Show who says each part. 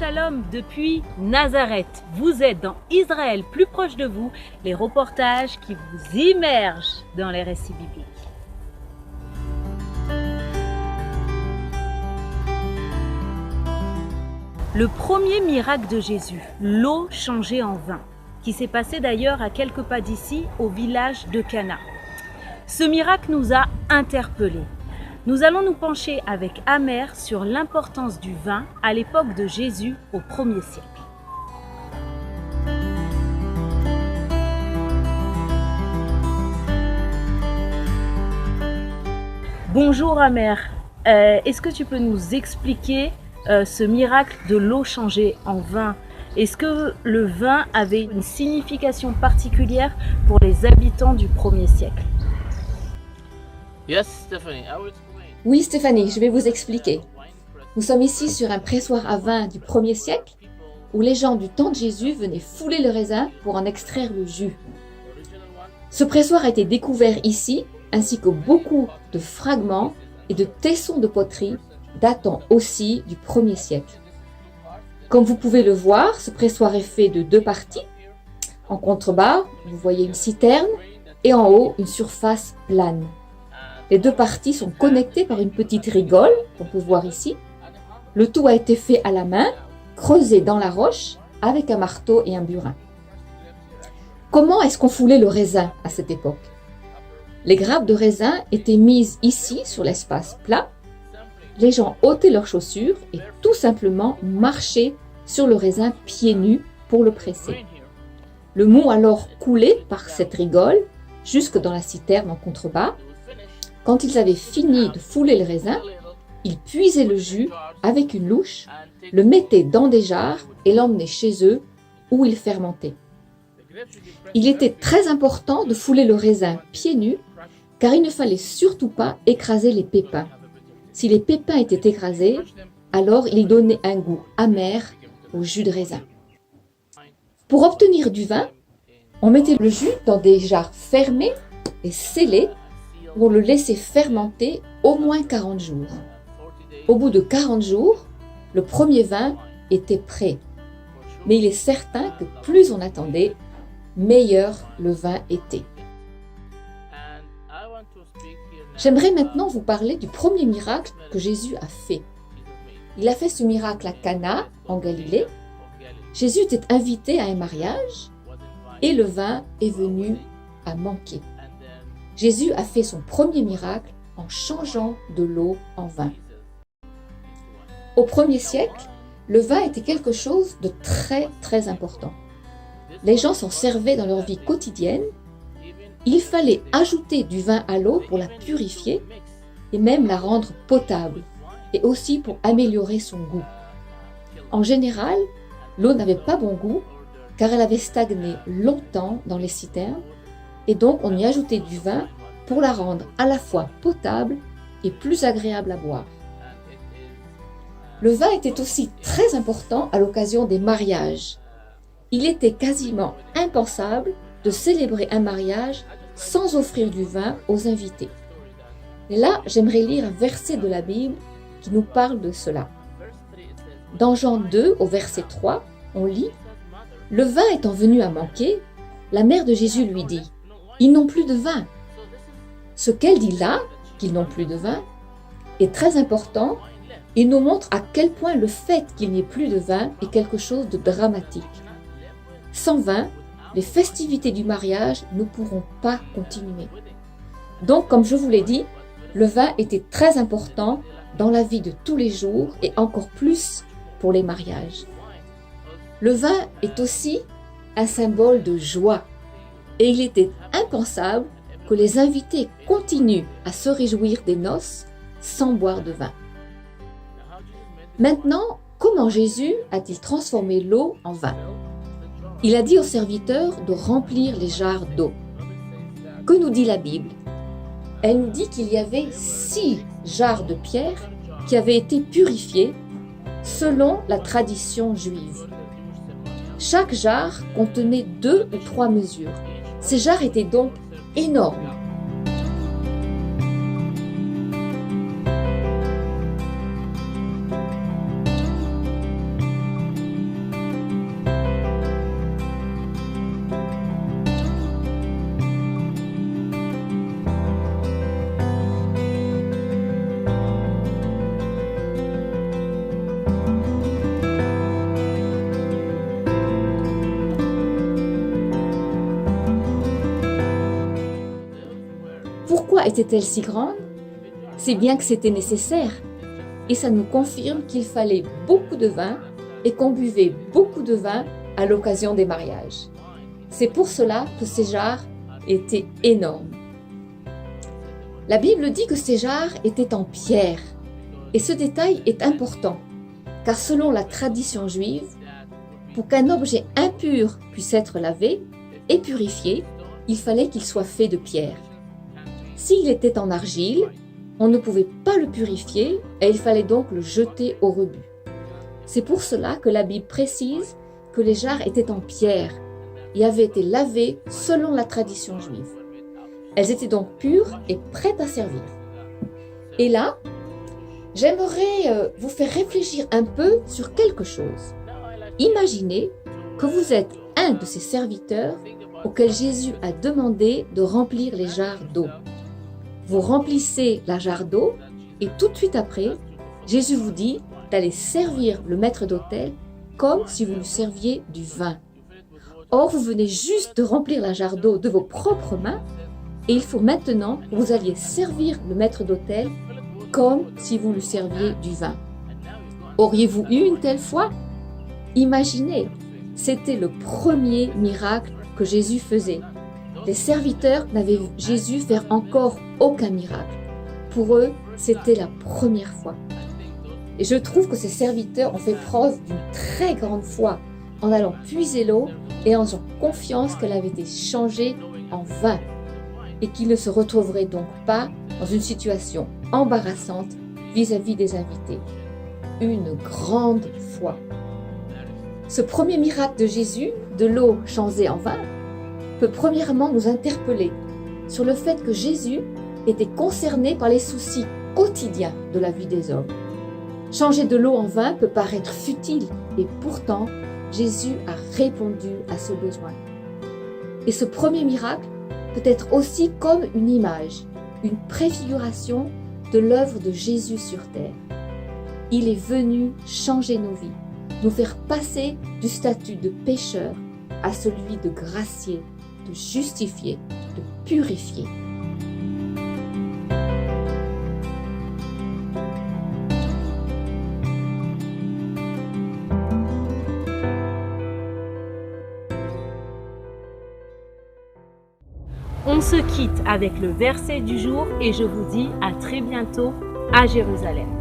Speaker 1: Shalom depuis Nazareth. Vous êtes dans Israël plus proche de vous, les reportages qui vous immergent dans les récits bibliques. Le premier miracle de Jésus, l'eau changée en vin, qui s'est passé d'ailleurs à quelques pas d'ici, au village de Cana. Ce miracle nous a interpellés. Nous allons nous pencher avec Amer sur l'importance du vin à l'époque de Jésus au 1er siècle. Bonjour Amer, est-ce que tu peux nous expliquer ce miracle de l'eau changée en vin? Est-ce que le vin avait une signification particulière pour les habitants du 1er siècle?
Speaker 2: Oui, Stéphanie, je vais vous expliquer. Nous sommes ici sur un pressoir à vin du 1er siècle où les gens du temps de Jésus venaient fouler le raisin pour en extraire le jus. Ce pressoir a été découvert ici, ainsi que beaucoup de fragments et de tessons de poterie datant aussi du 1er siècle. Comme vous pouvez le voir, ce pressoir est fait de deux parties. En contrebas, vous voyez une citerne et en haut, une surface plane. Les deux parties sont connectées par une petite rigole, qu'on peut voir ici. Le tout a été fait à la main, creusé dans la roche, avec un marteau et un burin. Comment est-ce qu'on foulait le raisin à cette époque? Les grappes de raisin étaient mises ici, sur l'espace plat. Les gens ôtaient leurs chaussures et tout simplement marchaient sur le raisin pieds nus pour le presser. Le mou alors coulait par cette rigole jusque dans la citerne en contrebas. Quand ils avaient fini de fouler le raisin, ils puisaient le jus avec une louche, le mettaient dans des jarres et l'emmenaient chez eux où ils fermentaient. Il était très important de fouler le raisin pieds nus car il ne fallait surtout pas écraser les pépins. Si les pépins étaient écrasés, alors ils donnaient un goût amer au jus de raisin. Pour obtenir du vin, on mettait le jus dans des jarres fermées et scellées où on le laissait fermenter au moins 40 jours. Au bout de 40 jours, le premier vin était prêt. Mais il est certain que plus on attendait, meilleur le vin était. J'aimerais maintenant vous parler du premier miracle que Jésus a fait. Il a fait ce miracle à Cana, en Galilée. Jésus était invité à un mariage et le vin est venu à manquer. Jésus a fait son premier miracle en changeant de l'eau en vin. Au 1er siècle, le vin était quelque chose de très important. Les gens s'en servaient dans leur vie quotidienne. Il fallait ajouter du vin à l'eau pour la purifier et même la rendre potable, et aussi pour améliorer son goût. En général, l'eau n'avait pas bon goût car elle avait stagné longtemps dans les citernes et donc on y ajoutait du vin pour la rendre à la fois potable et plus agréable à boire. Le vin était aussi très important à l'occasion des mariages. Il était quasiment impensable de célébrer un mariage sans offrir du vin aux invités. Et là, j'aimerais lire un verset de la Bible qui nous parle de cela. Dans Jean 2, au verset 3, on lit « Le vin étant venu à manquer, la mère de Jésus lui dit « Ils n'ont plus de vin ». Ce qu'elle dit là, qu'ils n'ont plus de vin, est très important. Il nous montre à quel point le fait qu'il n'y ait plus de vin est quelque chose de dramatique. Sans vin, les festivités du mariage ne pourront pas continuer. Donc, comme je vous l'ai dit, le vin était très important dans la vie de tous les jours et encore plus pour les mariages. Le vin est aussi un symbole de joie et il était impensable que les invités continuent à se réjouir des noces sans boire de vin. Maintenant, comment Jésus a-t-il transformé l'eau en vin? Il a dit aux serviteurs de remplir les jarres d'eau. Que nous dit la Bible? Elle nous dit qu'il y avait 6 jarres de pierre qui avaient été purifiées selon la tradition juive. Chaque jarre contenait 2 ou 3 mesures. Ces jarres étaient donc énormes. était-elle si grande? C'est bien que c'était nécessaire. Et ça nous confirme qu'il fallait beaucoup de vin et qu'on buvait beaucoup de vin à l'occasion des mariages. C'est pour cela que ces jarres étaient énormes. La Bible dit que ces jarres étaient en pierre. Et ce détail est important, car selon la tradition juive, pour qu'un objet impur puisse être lavé et purifié, il fallait qu'il soit fait de pierre. S'il était en argile, on ne pouvait pas le purifier et il fallait donc le jeter au rebut. C'est pour cela que la Bible précise que les jarres étaient en pierre et avaient été lavées selon la tradition juive. Elles étaient donc pures et prêtes à servir. Et là, j'aimerais vous faire réfléchir un peu sur quelque chose. Imaginez que vous êtes un de ces serviteurs auxquels Jésus a demandé de remplir les jarres d'eau. Vous remplissez la jarre d'eau et tout de suite après, Jésus vous dit d'aller servir le maître d'autel comme si vous lui serviez du vin. Or, vous venez juste de remplir la jarre d'eau de vos propres mains et il faut maintenant que vous alliez servir le maître d'autel comme si vous lui serviez du vin. Auriez-vous eu une telle foi? Imaginez, c'était le premier miracle que Jésus faisait. Les serviteurs n'avaient vu Jésus faire encore aucun miracle. Pour eux, c'était la première fois. Et je trouve que ces serviteurs ont fait preuve d'une très grande foi en allant puiser l'eau et en ayant confiance qu'elle avait été changée en vin et qu'ils ne se retrouveraient donc pas dans une situation embarrassante vis-à-vis des invités. Une grande foi. Ce premier miracle de Jésus, de l'eau changée en vin, peut premièrement nous interpeller sur le fait que Jésus était concerné par les soucis quotidiens de la vie des hommes. Changer de l'eau en vin peut paraître futile et pourtant Jésus a répondu à ce besoin. Et ce premier miracle peut être aussi comme une image, une préfiguration de l'œuvre de Jésus sur terre. Il est venu changer nos vies, nous faire passer du statut de pécheur à celui de gracié, de justifié, de purifié.
Speaker 1: On se quitte avec le verset du jour et je vous dis à très bientôt à Jérusalem.